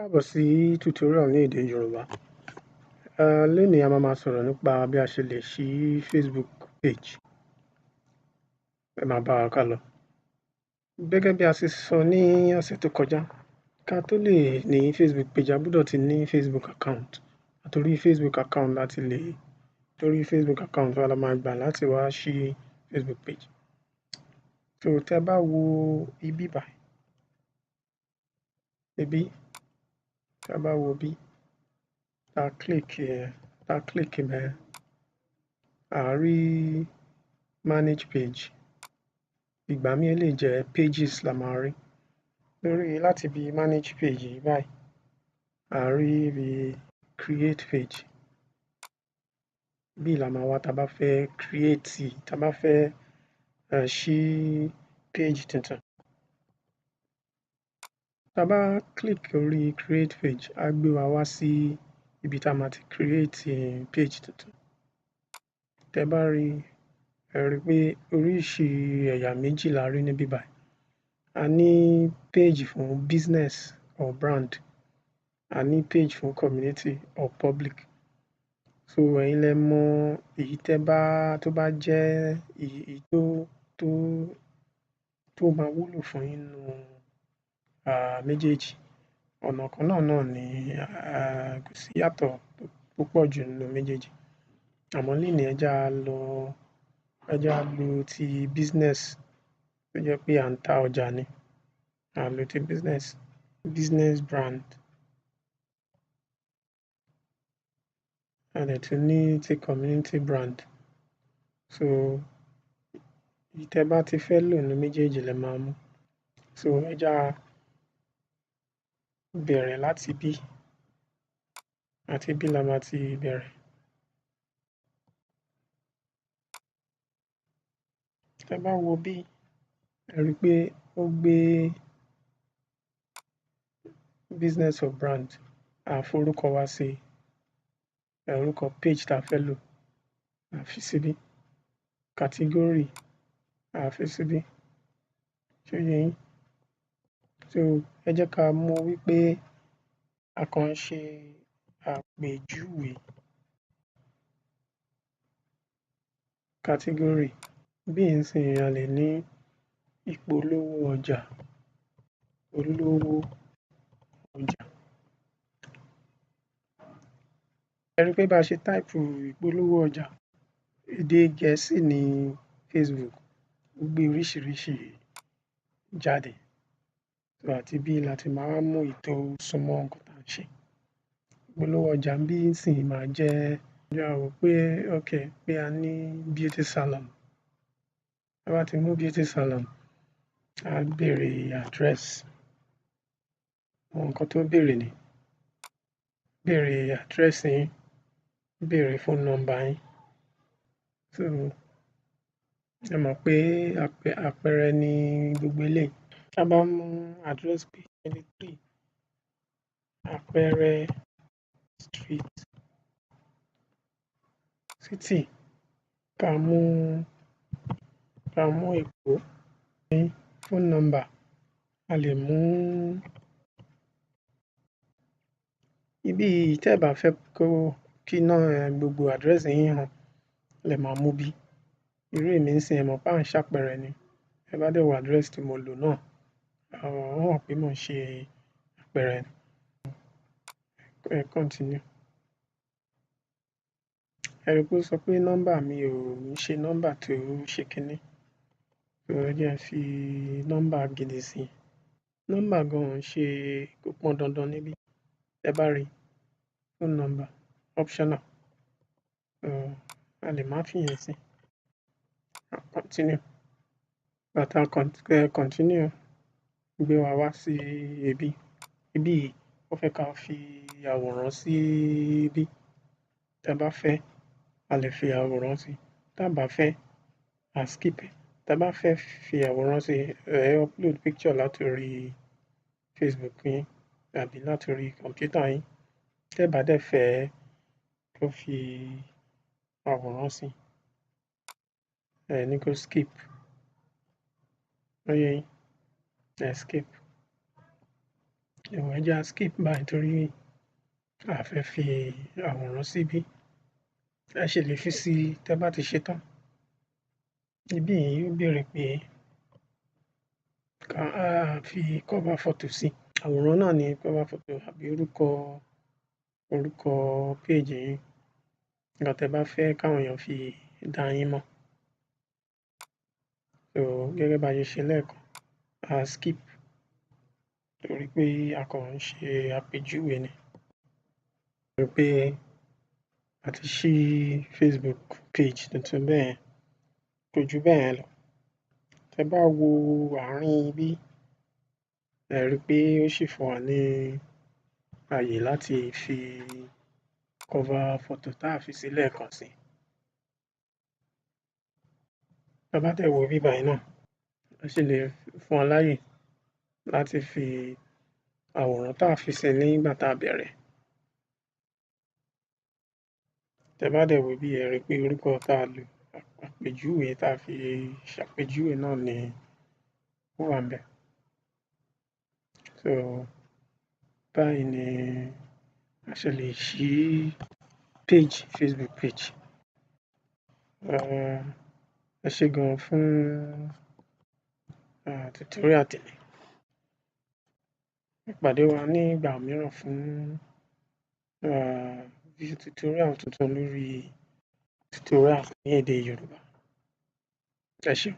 Káàbọ̀ sí tutorial ní èdè Yorùbá. Lónìí a máa sọ̀rọ̀ nípa bí a ṣe lè ṣí Facebook page. Ẹ máa bá wa ká lọ. Gẹ́gẹ́ bí a ṣe sọ ní ọ̀sẹ̀ tó kọjá, ká tó lè ní Facebook page, a gbọ́dọ̀ ti ní Facebook account. Torí Facebook account wa la máa gbà láti wá ṣí Facebook page. So tẹ́ bá wo ibí báyìí, tẹ́ bá wo bí ta click bẹ́ẹ̀, a rí manage page. Ìgbà míì lè jẹ́ pages la máa rí. Láti bí manage page yìí báyìí, a rí bí create page. Bí la máa wá tá bá fẹ́ tá bá fẹ́ ṣí page tuntun. Tá bá click orí create page, á gbé wa wá sí ibi tá máa ti create page tuntun. Tẹ́ bá rí, ẹ rí pé oríṣi ẹ̀yà méjì la rí níbí báyìí. A ní page fún business or brand. A ní page fún community or public. So ẹ̀yin lẹ mọ èyí tó bá jẹ́ èyí tó máa wúlò fún yín nínú méjèèjì. Ọ̀nà kan náà ni, kò sí ìyàtọ̀ púpọ̀ jù nínú méjèèjì. Àmọ́ lénìí ẹ jẹ́ á lo ti business tó jẹ́ pé à ń ta ọjà ni. A lo ti business brand. A dẹ̀ tún ní ti community brand. So èyí tẹ́ bá ti fẹ́ lò nínú méjèèjì lẹ máa mú. So ẹ jẹ́ á bẹ̀rẹ̀ láti bí. Àti bí la máa ti bẹ̀rẹ̀. Tẹ́ bá wo bí, ẹ rí pé ó gbé business or brand. A forúkọ wa sí orúkọ page tá fẹ́ lò. A fi síbí. Category a fi síbí. Ṣó yé yín? So ẹ jẹ́ ká mú wípé a kàn ń ṣe àpèjúwe. Category. Bí nísìnyí a lè ní ìpolówó ọjà. Olówó ọjà. Ẹ rí pé bá ṣe type ìpolówó ọjà, èdè Gẹ̀ẹ́sì ní Facebook. Ó gbé oríṣiríṣi jáde. So àti bí la ti máa mú èyí tó súnmọ́ nǹkan tá ń ṣe. Ìpolówó ọjà bí nísìnyí máa jẹ́, a wò pé a ní beauty salon. Tá bá ti mú beauty salon, á béèrè address. Àwọn nǹkan tó béèrè ni. Béèrè address yín, béèrè phone number yín. So ẹ mọ̀ pé àpẹẹrẹ ni gbogbo eléyìí. Tá bá mú address page 23, àpẹẹrẹ street, city, ká mú Èkó. Phone number, a lè mú ibí yìí. Tẹ́ ẹ bá fẹ́ kí gbogbo address yín hàn, lẹ máa mú bí. Irú èmi nísìnyí, ẹ mọ̀ pé à ń ṣàpẹẹrẹ ni. Ẹ bá dẹ̀ wo address tí mo lò náà, ó hàn pé mò ń ṣe àpẹẹrẹ. Continue. Ẹ rí pé ó sọ pé nọ́mbà mi ò ń ṣe nọ́mbà tó ṣe kíní. So ẹ jẹ́ n fi nọ́mbà gidi sí. Nọ́mbà gan kò pọn dandan níbí. Tẹ́ bá rí phone number optional. A lè má fi yẹn sí. Continue. Bàtà continue gbé wa wá sí ibí. Ibí yìí ó fẹ́ ká fi àwòrán sí ibí. Tẹ́ bá fẹ́, a lè fi àwòrán sí. Tá bá fẹ́, a skip ẹ̀. Tẹ́ bá fẹ́ fi àwòrán sí, ẹ upload picture láti orí Facebook yín tàbí láti orí kọ̀m̀pútà yín. Tẹ́ bá dẹ̀ fẹ́ kó fi àwòrán sí, ẹ ní kó skip. Ó yé yín? Ẹ skip. Ẹ jẹ́ á skip báyìí torí a fẹ́ fi àwòrán síbí. Ẹ ṣì lè fi sí i tẹ́ bá ti ṣe tán. Ibí yìí ó béèrè pé ká fi cover photo sí. Àwòrán náà ni cover photo àbí orúkọ page yín. Nǹkan tẹ́ bá fẹ́ káwọn èèyàn fi dá yín mọ̀. So gẹ́gẹ́ bá ṣe ṣe lẹ́ẹ̀kan, a skip torí pé a kàn ń ṣe àpèjúwe ni. Torí pé a ti ṣí Facebook page tuntun bẹ́yẹn, kò jù bẹ́yẹn lọ. Tẹ́ bá wo àárín ibí, ẹ rí pé ó ṣì fún wa ní àyè láti fi cover photo tá a fi sí lẹ́ẹ̀kan sí. Tá bá dẹ̀ wo ibí báyìí náà, a ṣì lè fún wa láyè láti fi àwòrán tá a fi sí nígbà tá a bẹ̀rẹ̀. Tẹ́ bá dẹ̀ wo ibí, ẹ rí pé orúkọ tá a lò, àpèjúwe tá a fi ṣàpèjúwe náà ni ó wà ńbẹ̀. So báyìí ni a ṣe lè ṣí Facebook page. Ẹ ṣé gan fún tutorial tèmi. Ẹ pàdé wa ní ìgbà mìíràn fún tutorial tuntun lórí tutorial ní èdè Yorùbá. Ẹ ṣé.